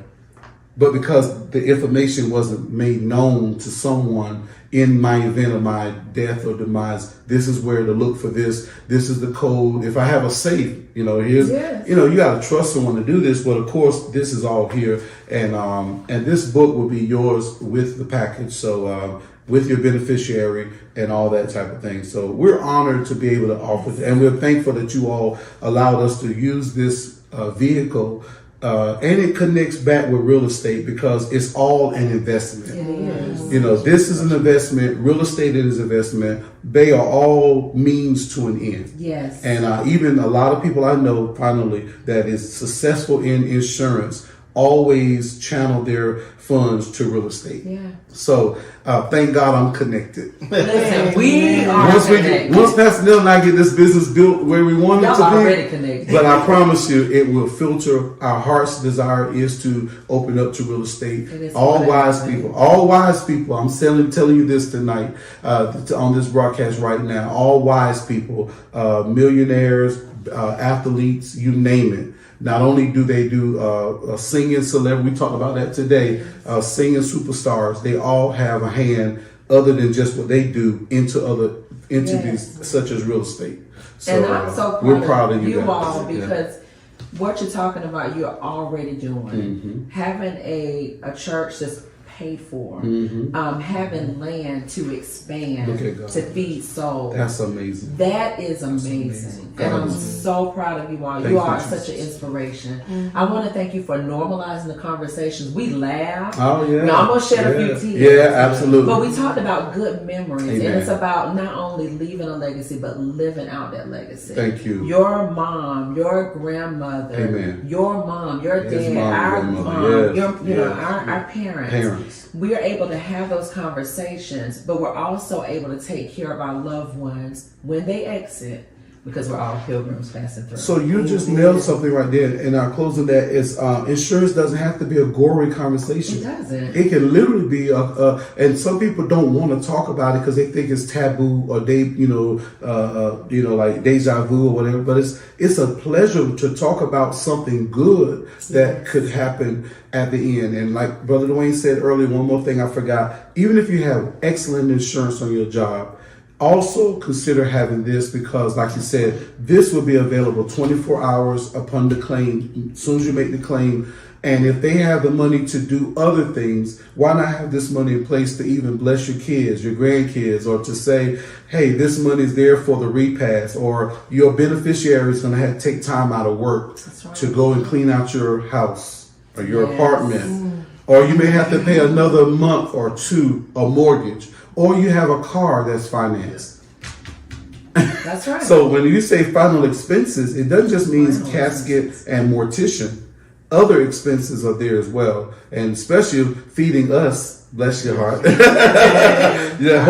But because the information wasn't made known to someone in my event of my death or demise, this is where to look for this. This is the code. If I have a safe, here's, you got to trust someone to do this. But of course, this is all here. And this book will be yours with the package. So, with your beneficiary and all that type of thing. So we're honored to be able to offer it. And we're thankful that you all allowed us to use this vehicle. And it connects back with real estate because it's all an investment. It is. This is an investment. Real estate is an investment. They are all means to an end. Yes. And even a lot of people I know, finally, that is successful in insurance, always channel their funds to real estate. Yeah. So thank God I'm connected. Listen, we are connected. Once Pastor Neil and I get this business built where we want it to be, already connected. But I promise you, it will filter. Our heart's desire is to open up to real estate. All wise people. I'm telling you this tonight on this broadcast right now. All wise people, millionaires, athletes, you name it. Not only do they do singing celebrity, we talked about that today, singing superstars, they all have a hand other than just what they do into other entities such as real estate. So and I'm so proud of you all because what you're talking about, you're already doing. Having a church that's paid for, having land to expand, to feed souls. That's amazing. That is amazing. And I'm so proud of you all. You are such an inspiration. I want to thank you for normalizing the conversations. We laughed. Oh, yeah. Now, I'm going to shed a few tears. Yeah, absolutely. But we talked about good memories. Amen. And it's about not only leaving a legacy, but living out that legacy. Thank you. Your mom, your grandmother, Amen. Your mom, your dad, mom, our mom, our parents. We are able to have those conversations, but we're also able to take care of our loved ones when they exit, because we're all pilgrims passing through. So you just nailed something right there. And our closing that is insurance doesn't have to be a gory conversation. It doesn't. It can literally be and some people don't want to talk about it because they think it's taboo or they like deja vu or whatever. But it's a pleasure to talk about something good that could happen at the end. And like Brother Dwayne said earlier, one more thing I forgot. Even if you have excellent insurance on your job, also consider having this because, like you said, this will be available 24 hours upon the claim, as soon as you make the claim. And if they have the money to do other things, why not have this money in place to even bless your kids, your grandkids, or to say, hey, this money is there for the repast, or your beneficiary is going to have to take time out of work to go and clean out your house. or your apartment, or you may have to pay another month or two a mortgage, or you have a car that's financed. That's right. So when you say final expenses, it doesn't just mean casket and mortician. Other expenses are there as well, and especially feeding us. Bless your heart. that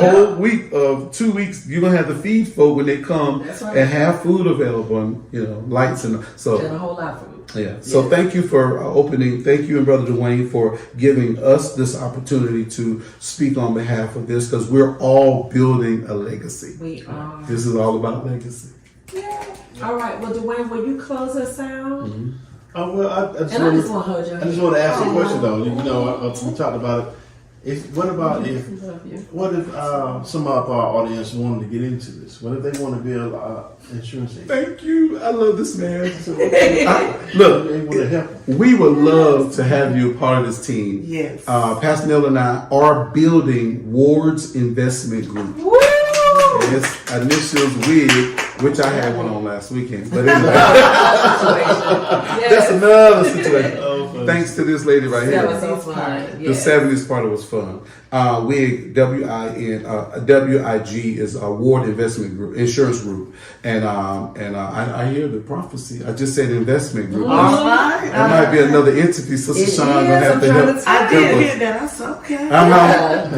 whole week of 2 weeks, you're gonna have to feed folk when they come and have food available, and lights and so. And a whole lot of food. Yeah. So thank you for opening. Thank you and Brother Dwayne for giving us this opportunity to speak on behalf of this, because we're all building a legacy. We are. This is all about legacy. Yeah. All right. Well, Dwayne, will you close us out? Mm-hmm. Well, I just And I just want to hold your hand. I just want to ask a question though. We talked about it. What if some of our audience wanted to get into this? What if they want to be an insurance agent? Thank you. I love this man. Look, they want to help. We would love to have you a part of this team. Yes. Pastor Neil and I are building Ward's Investment Group. Woo! It's initials WIG, which I had one on last weekend. But anyway, that's another situation. Thanks to this lady right here. That was so fun. The 70s part was fun. WIG, WIG is a Ward Investment Group, Insurance Group. And I hear the prophecy. I just said investment group. All right. That might be another entity. Sister Shaun gonna have to help. I did hear that. That's okay.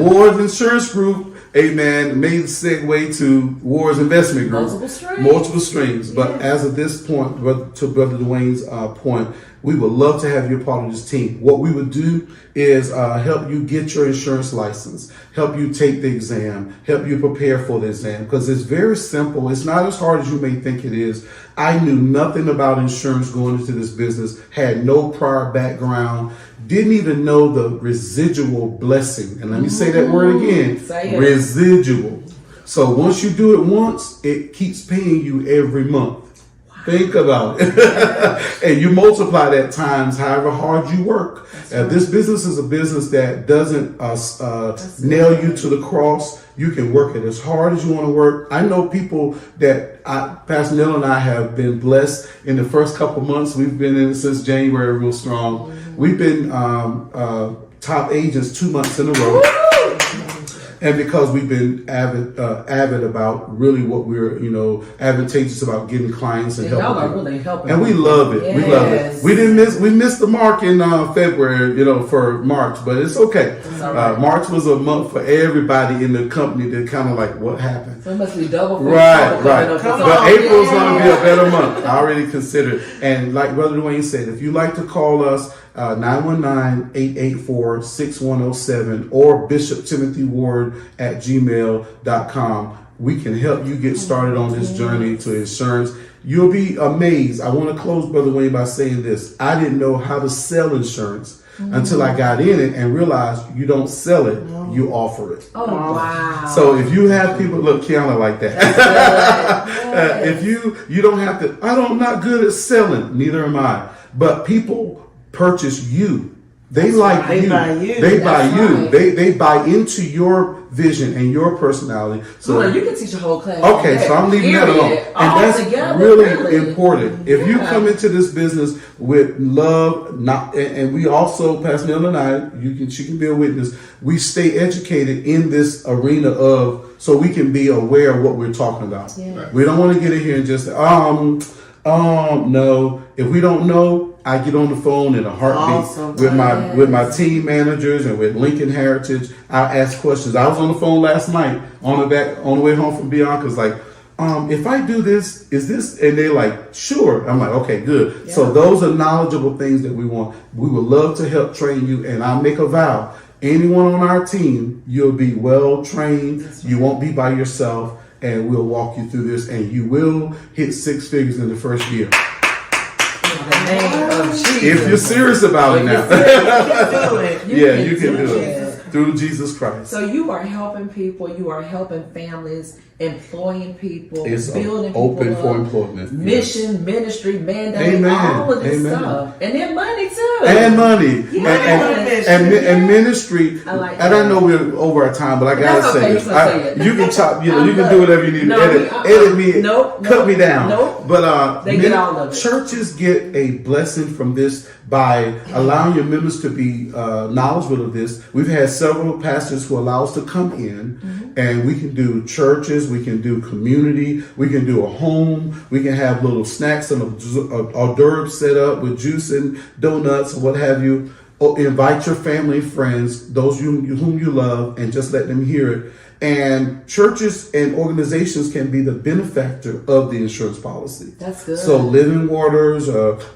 Ward's Insurance Group. Amen. Made the segue to Ward's Investment Group. Multiple streams. But as of this point, to Brother Dwayne's point, we would love to have you a part of this team. What we would do is help you get your insurance license, help you take the exam, help you prepare for the exam, because it's very simple. It's not as hard as you may think it is. I knew nothing about insurance going into this business, had no prior background, didn't even know the residual blessing. And let me say that word again, residual. So once you do it once, it keeps paying you every month. Think about it. And you multiply that times however hard you work. This business is a business that doesn't nail you to the cross. You can work it as hard as you want to work. I know people that Pastor Neil and I have been blessed in the first couple months. We've been in it since January real strong. We've been top agents 2 months in a row. And because we've been avid about really what we're, advantageous about getting clients and helping. Y'all are really helping. And we love it. Yes. We love it. We missed the mark in February, for March, but it's okay. Right. March was a month for everybody in the company that kind of like, what happened? So it must be double. Right. But April's going to be a better month. I already considered. And like Brother Dwayne said, if you'd like to call us, 919-884-6107 or bishoptimothyward@gmail.com. We can help you get started on this journey to insurance. You'll be amazed. I want to close, Brother Wayne, by saying this. I didn't know how to sell insurance until I got in it and realized you don't sell it, you offer it. Oh, wow. So if you have people, look, Kiana like that. If you don't have to, I'm not good at selling, neither am I. But people purchase you. They like you. They buy you. They buy into your vision and your personality. So you can teach a whole class. Okay, so I'm leaving that alone. And that's really important. If you come into this business with love, and we also, Pastor Neil and I, she can be a witness. We stay educated in this arena so we can be aware of what we're talking about. Yeah. Right. We don't want to get in here and just no. If we don't know, I get on the phone in a heartbeat with my team managers and with Lincoln Heritage. I ask questions. I was on the phone last night on the way home from Bianca's like, if I do this, is this? And they're like, sure. I'm like, okay, good. Yeah. So those are knowledgeable things that we want. We would love to help train you. And I'll make a vow. Anyone on our team, you'll be well trained. Right. You won't be by yourself. And we'll walk you through this. And you will hit 6 figures in the first year. If you're serious about it now. You can do it through Jesus Christ. So you are helping people, you are helping families, employing people, It's building people open for up, employment. mission, ministry, mandate, Amen. all of this Amen. stuff. And then money too. And money. Yes. And ministry. I like and that. I know we're over our time, but I gotta That's say okay, this. you can say it. You can chop, you I can love do it. whatever you need No, to edit me, nope, cut me down. nope. But They get all of it. churches get a blessing from this by allowing your members to be knowledgeable of this. We've had several pastors who allow us to come in, and we can do churches, we can do community, we can do a home, we can have little snacks and hors d'oeuvres set up with juice and donuts or what have you. Or invite your family and friends, those whom you love, and just let them hear it. And churches and organizations can be the benefactor of the insurance policy. That's good. So Living Waters,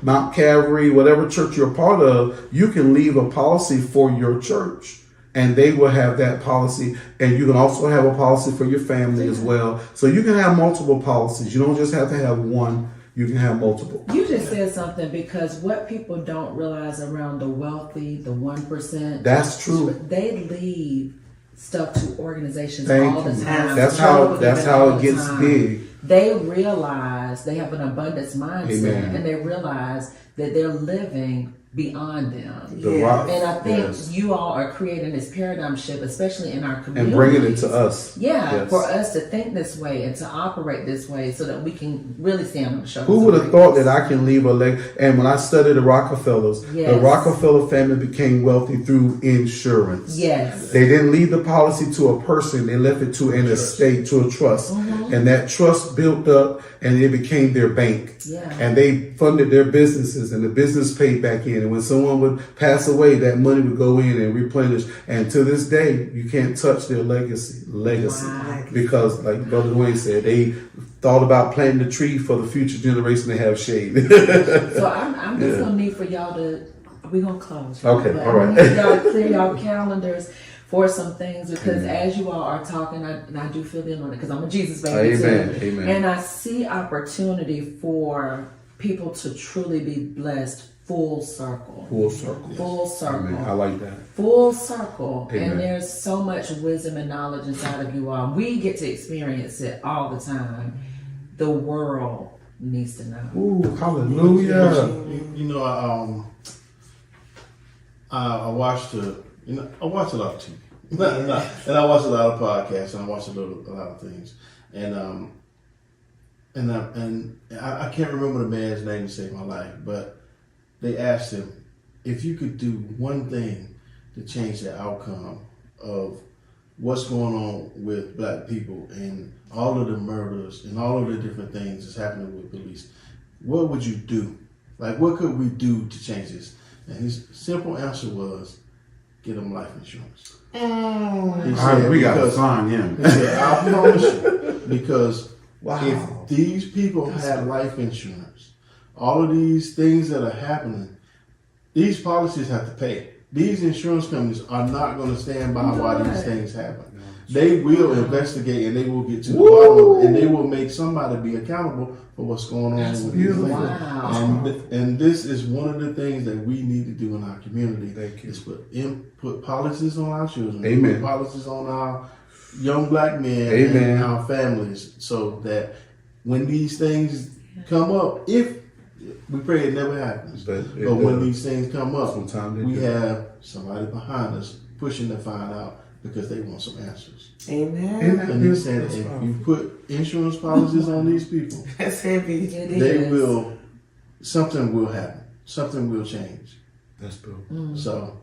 Mount Calvary, whatever church you're a part of, you can leave a policy for your church. And they will have that policy. And you can also have a policy for your family as well. So you can have multiple policies. You don't just have to have one. You can have multiple. You just said something, because what people don't realize around the wealthy, the 1%. That's true. They leave stuff to organizations Thank all the you. time. That's Trouble how with that's them how all it the gets time. big. They realize they have an abundance mindset, Amen. and they realize that they're living beyond them. The rock- And I think yes. you all are creating this paradigm shift, especially in our community, And bringing it to us. Yeah, Yes. for us to think this way and to operate this way, so that we can really stand on the shoulders. Who of would have greatness. thought that I can leave a leg? And when I studied the Rockefellers, the Yes. Rockefeller family became wealthy through insurance. Yes. They didn't leave the policy to a person; they left it to an estate, to a trust, and that trust built up, and it became their bank. Yeah. And they funded their businesses, and the business paid back in. And when someone would pass away, that money would go in and replenish. And to this day, you can't touch their legacy, Wow. because, like Brother Dwayne said, they thought about planting a tree for the future generation to have shade. So I'm just gonna need for y'all to. We're gonna close. Okay, But all I right. need y'all to clear y'all calendars for some things, because as you all are talking, and I do feel in on it, because I'm a Jesus baby Amen, too. amen. And I see opportunity for people to truly be blessed full circle. Full circle. Full circle. Amen. I like that. Full circle. Amen. And there's so much wisdom and knowledge inside of you all. We get to experience it all the time. The world needs to know. Ooh, hallelujah. You know, I watched I watch a lot of TV, and I watch a lot of podcasts, and I watch a lot of things, and I can't remember the man's name to save my life, but they asked him, if you could do one thing to change the outcome of what's going on with black people and all of the murders and all of the different things that's happening with police, what would you do? Like, what could we do to change this? And his simple answer was, get them life insurance. He said, We got to because- find him. he said, I promise you, because Wow. if these people had life insurance, all of these things that are happening, these policies have to pay. These insurance companies are not going to stand by while these things happen. They will investigate, and they will get to the bottom of it, and they will make somebody be accountable for what's going on with these things. Wow. And this is one of the things that we need to do in our community. Thank you. Is put policies on our children. Amen. Put policies on our young black men Amen. and our families, so that when these things come up, if we pray it never happens, But it but when does. these things come up, Sometimes they we do. have somebody behind us pushing to find out, because they want some answers. Amen. And he said, if you put insurance policies on these people, That's heavy. It they is. will, something will happen. Something will change. That's dope. So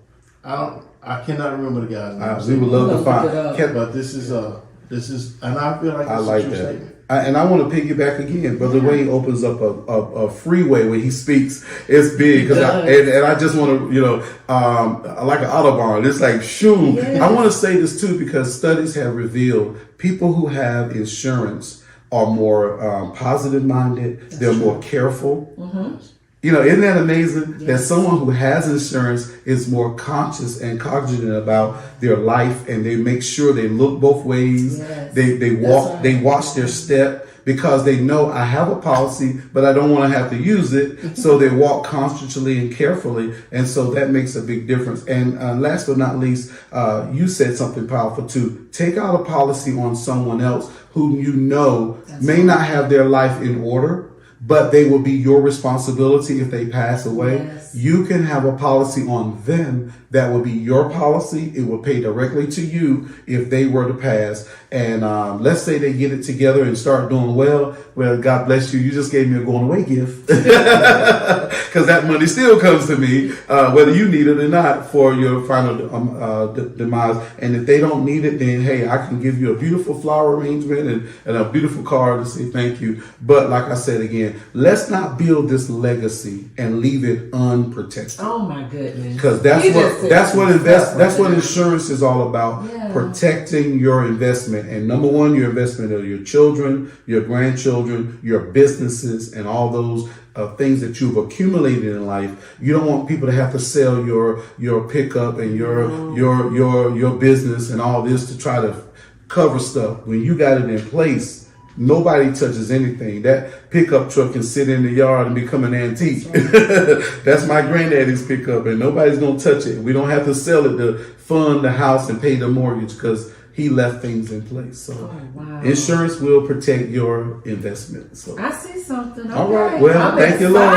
I cannot remember the guy's name. We would love to Look find. it up. But this is, and I feel like I it's like a true that. statement. And I want to piggyback again. Brother Wayne opens up a freeway when he speaks. It's big, and I just want to, like an Autobahn. It's like, shoo. Yes. I want to say this too, because studies have revealed people who have insurance are more positive minded. They're more careful. Isn't that amazing? That someone who has insurance is more conscious and cognizant about their life, and they make sure they look both ways. Yes. They walk, right. they watch their step, because they know I have a policy, but I don't want to have to use it. So they walk consciously and carefully, and so that makes a big difference. And last but not least, you said something powerful too. Take out a policy on someone else whom you know That's may right. not have their life in order, but they will be your responsibility if they pass away. Yes. You can have a policy on them that will be your policy. It will pay directly to you if they were to pass. And let's say they get it together and start doing well. Well, God bless you. You just gave me a going away gift. Because that money still comes to me, whether you need it or not, for your final demise. And if they don't need it, then hey, I can give you a beautiful flower arrangement and a beautiful card to say thank you. But like I said again, let's not build this legacy and leave it unprotected. Oh my goodness! Because that's what insurance is all about. Yeah. Protecting your investment. And number one, your investment are your children, your grandchildren, your businesses, and all those things that you've accumulated in life. You don't want people to have to sell your pickup and your business and all this to try to cover stuff. When you got it in place, nobody touches anything. That pickup truck can sit in the yard and become an antique. That's my granddaddy's pickup, and nobody's gonna touch it. We don't have to sell it to fund the house and pay the mortgage because he left things in place. So insurance will protect your investment. So I see something. all right. Okay. Well, I'm thank you, Lord.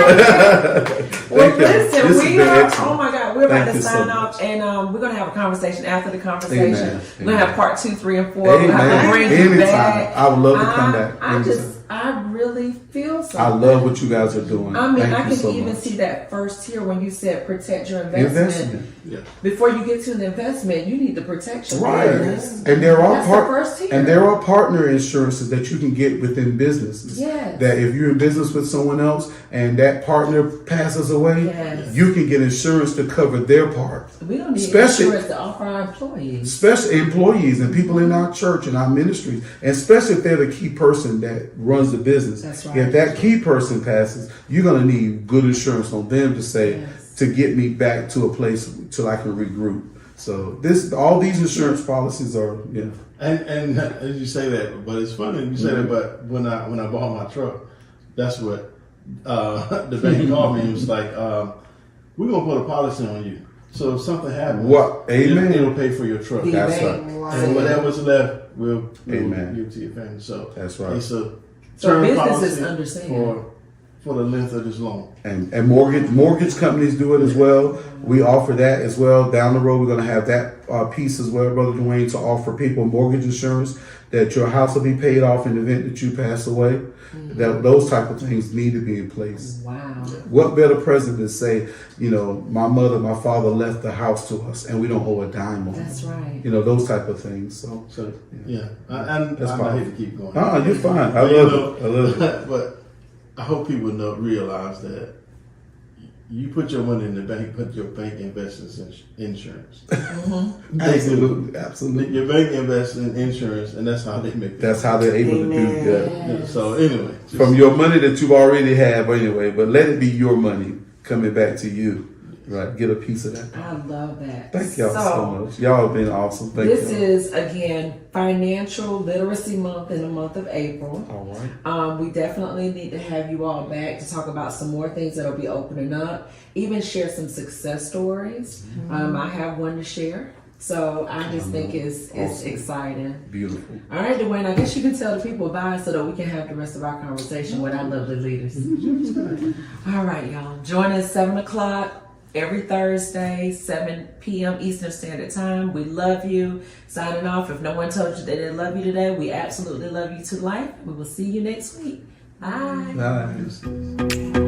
Well, listen, This has we been are. excellent. Oh my God, we're about Thank to you so sign much. off, and we're gonna have a conversation after the conversation. Amen. We're gonna have part 2, 3, and 4. We're gonna have to Amen. bring you Anytime. back. I would love to come back. I really feel something. I love what you guys are doing. I mean, Thank I you can so even much. see that first here when you said protect your investment. Yeah. Before you get to an investment, you need the protection. Right. Yes. And there are That's the first tier. and there are partner insurances that you can get within businesses. Yes. That if you're in business with someone else and that partner passes away, Yes. you can get insurance to cover their part. We don't need Especially- insurance to offer our employees. Especially employees and people in our church and our ministries, and especially if they're the key person that runs the business. That's right. If that key person passes, you're going to need good insurance on them to say, Yes. to get me back to a place till I can regroup. So all these insurance policies are, yeah. And as you say that, but it's funny you say that. But when I bought my truck, that's what the bank called me and was like, "We're gonna put a policy on you. So if something happens, What? Amen. it'll pay for your truck. The That's bank right. And said- whatever's left, we'll Amen. give to your family." So That's right. It's a So term businesses policy understand. for the length of this loan. And mortgage companies do it as well. We offer that as well. Down the road, we're going to have that piece as well, Brother Dwayne, to offer people mortgage insurance that your house will be paid off in the event that you pass away. That those type of things need to be in place. Wow. What better present than say, my mother, my father left the house to us, and we don't owe a dime on That's it. right. Those type of things. So, So yeah, and That's I powerful. hate to keep going. you're fine. I But, love it. I love it. But I hope people realize that you put your money in the bank, put your bank invests in insurance. Absolutely. Your bank invests in insurance, and that's how they make. That's how they're able to do Amen. that. Yeah, so anyway, From your money that you already have anyway, but let it be your money coming back to you. Right. Get a piece of that. I love that. Thank y'all so much. Y'all have been awesome. Thank This you. is, again, Financial Literacy Month in the month of April. All right. We definitely need to have you all back to talk about some more things that'll be opening up, even share some success stories. I have one to share. So I just think it's Awesome. exciting. Beautiful. All right, Dwayne, I guess you can tell the people bye so that we can have the rest of our conversation with our lovely leaders. All right, y'all. Join us 7 o'clock every Thursday, 7 p.m. Eastern Standard Time. We love you. Signing off. If no one told you that they love you today, we absolutely love you to life. We will see you next week. Bye. Nice.